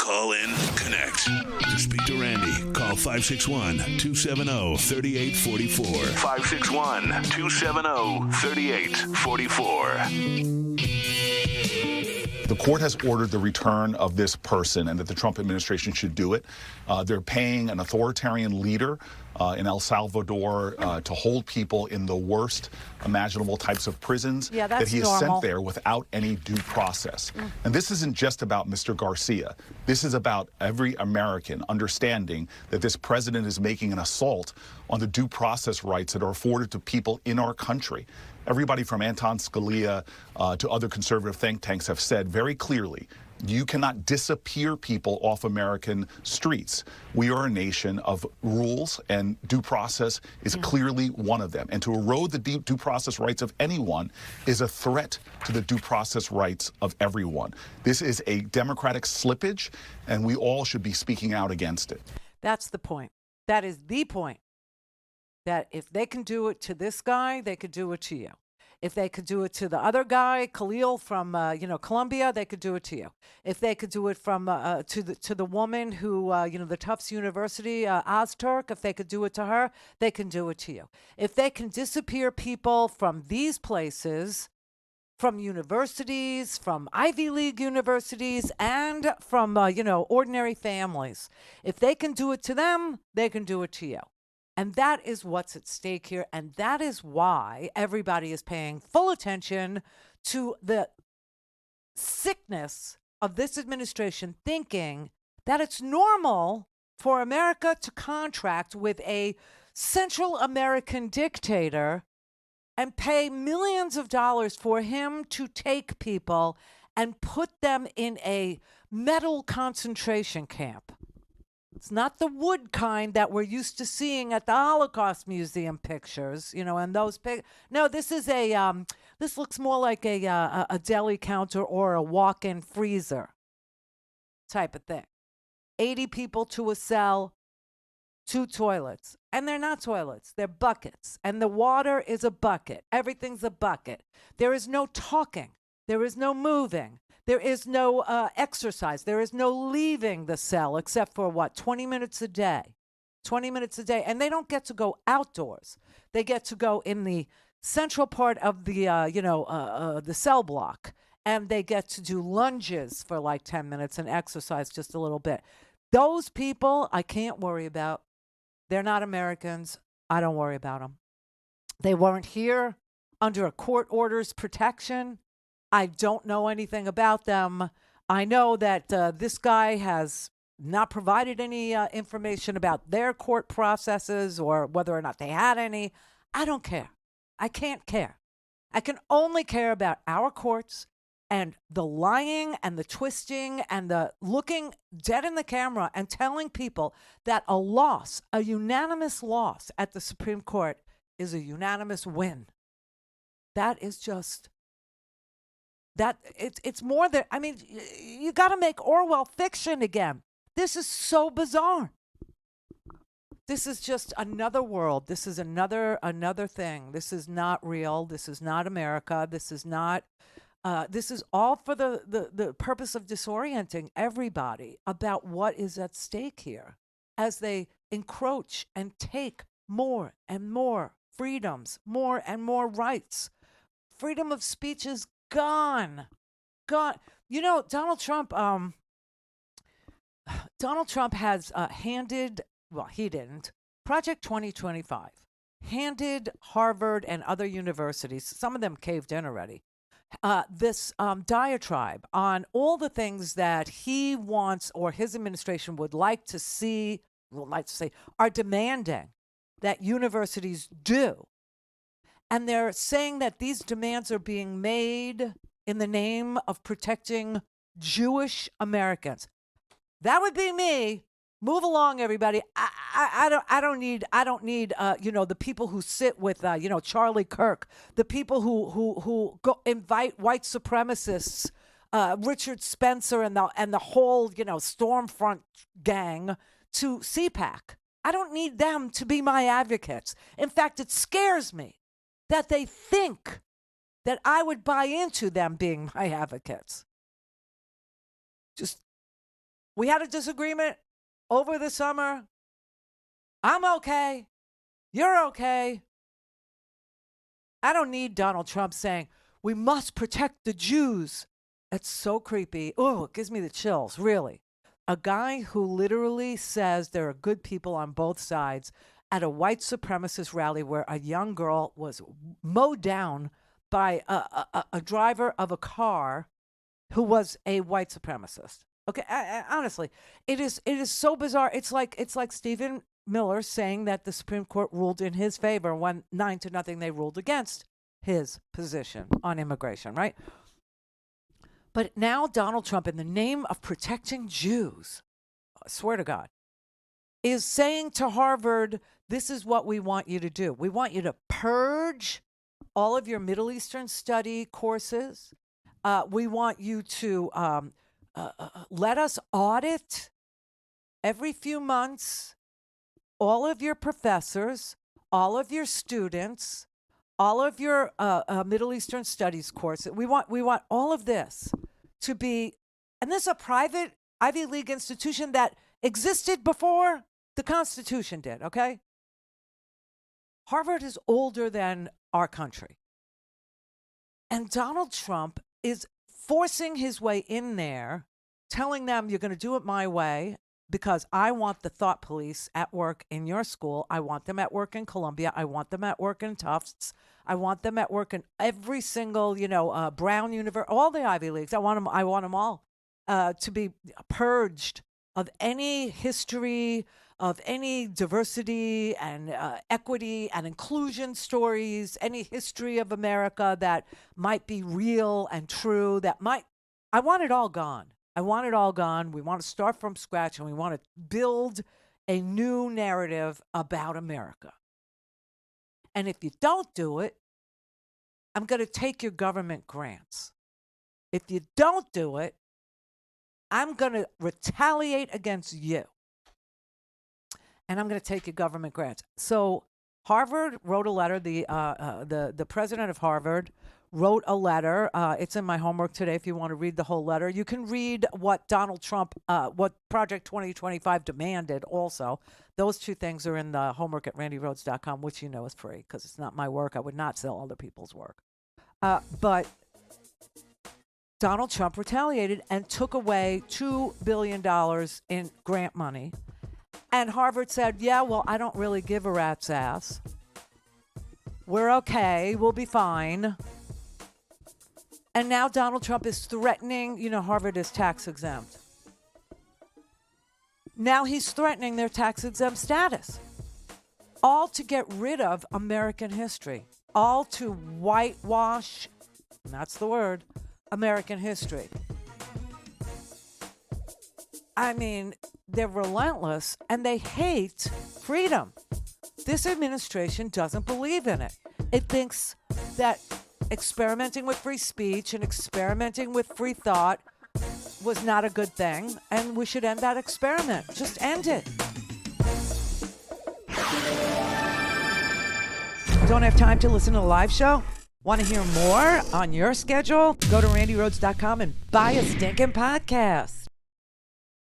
Call in, connect. To speak to Randi, call 561-270-3844. 561-270-3844. The court has ordered the return of this person and that the Trump administration should do it. They're paying an authoritarian leader in El Salvador to hold people in the worst imaginable types of prisons that he is sent there without any due process. And this isn't just about Mr. Garcia. This is about every American understanding that this president is making an assault on the due process rights that are afforded to people in our country. Everybody from Anton Scalia to other conservative think tanks have said very clearly, you cannot disappear people off American streets. We are a nation of rules, and due process is clearly one of them. And to erode the due process rights of anyone is a threat to the due process rights of everyone. This is a democratic slippage, and we all should be speaking out against it. That's the point. That is the point. That if they can do it to this guy, they could do it to you. If they could do it to the other guy, Khalil from Colombia, they could do it to you. If they could do it from to the woman who the Tufts University Ozturk, if they could do it to her, they can do it to you. If they can disappear people from these places, from universities, from Ivy League universities, and from ordinary families, if they can do it to them, they can do it to you. And that is what's at stake here. And that is why everybody is paying full attention to the sickness of this administration, thinking that it's normal for America to contract with a Central American dictator and pay millions of dollars for him to take people and put them in a metal concentration camp. It's not the wood kind that we're used to seeing at the Holocaust Museum pictures, and those No, this is this looks more like a deli counter or a walk-in freezer type of thing. 80 people to a cell, 2 toilets. And they're not toilets, they're buckets. And the water is a bucket. Everything's a bucket. There is no talking. There is no moving. There is no exercise. There is no leaving the cell except for 20 minutes a day. 20 minutes a day. And they don't get to go outdoors. They get to go in the central part of the, the cell block. And they get to do lunges for 10 minutes and exercise just a little bit. Those people I can't worry about. They're not Americans. I don't worry about them. They weren't here under a court order's protection. I don't know anything about them. I know that this guy has not provided any information about their court processes or whether or not they had any. I don't care. I can't care. I can only care about our courts and the lying and the twisting and the looking dead in the camera and telling people that a unanimous loss at the Supreme Court is a unanimous win. That is just... it's more than, you got to make Orwell fiction again. This is so bizarre. This is just another world. This is another thing. This is not real. This is not America. This is not, this is all for the purpose of disorienting everybody about what is at stake here as they encroach and take more and more freedoms, more and more rights. Freedom of speech is gone. Donald Trump has handed, he didn't, Project 2025 handed Harvard and other universities, some of them caved in already, this diatribe on all the things that he wants or his administration would like to say, are demanding that universities do. And they're saying that these demands are being made in the name of protecting Jewish Americans. That would be me. Move along, everybody. I don't need the people who sit with Charlie Kirk, the people who go invite white supremacists, Richard Spencer and the whole Stormfront gang to CPAC. I don't need them to be my advocates. In fact, it scares me that they think that I would buy into them being my advocates. Just We had a disagreement over the summer. I'm okay. You're okay. I don't need Donald Trump saying, we must protect the Jews. It's so creepy. Oh, it gives me the chills, really. A guy who literally says there are good people on both sides at a white supremacist rally where a young girl was mowed down by a driver of a car who was a white supremacist. Okay, honestly, it is so bizarre. It's like Stephen Miller saying that the Supreme Court ruled in his favor when 9-0 they ruled against his position on immigration, right? But now Donald Trump, in the name of protecting Jews, I swear to God, is saying to Harvard, this is what we want you to do. We want you to purge all of your Middle Eastern study courses. We want you to let us audit every few months all of your professors, all of your students, all of your Middle Eastern studies courses. We want all of this to be, and this is a private Ivy League institution that existed before the Constitution did, okay? Harvard is older than our country. And Donald Trump is forcing his way in there, telling them you're going to do it my way because I want the thought police at work in your school. I want them at work in Columbia. I want them at work in Tufts. I want them at work in every single, Brown University, all the Ivy Leagues. I want them all to be purged of any history, of any diversity and equity and inclusion stories, any history of America that might be real and true, I want it all gone. I want it all gone. We want to start from scratch and we want to build a new narrative about America. And if you don't do it, I'm going to take your government grants. If you don't do it, I'm going to retaliate against you. And I'm going to take your government grants. So Harvard wrote a letter. The president of Harvard wrote a letter. It's in my homework today if you want to read the whole letter. You can read what Donald Trump, what Project 2025 demanded also. Those two things are in the homework at randirhodes.com, which you know is free because it's not my work. I would not sell other people's work. But Donald Trump retaliated and took away $2 billion in grant money. And Harvard said, yeah, well, I don't really give a rat's ass. We're okay. We'll be fine. And now Donald Trump is threatening, Harvard is tax exempt. Now he's threatening their tax exempt status. All to get rid of American history. All to whitewash, and that's the word, American history. I mean, they're relentless and they hate freedom. This administration doesn't believe in it. It thinks that experimenting with free speech and experimenting with free thought was not a good thing, and we should end that experiment. Just end it. Don't have time to listen to the live show? Want to hear more on your schedule? Go to randirhodes.com and buy a stinking podcast.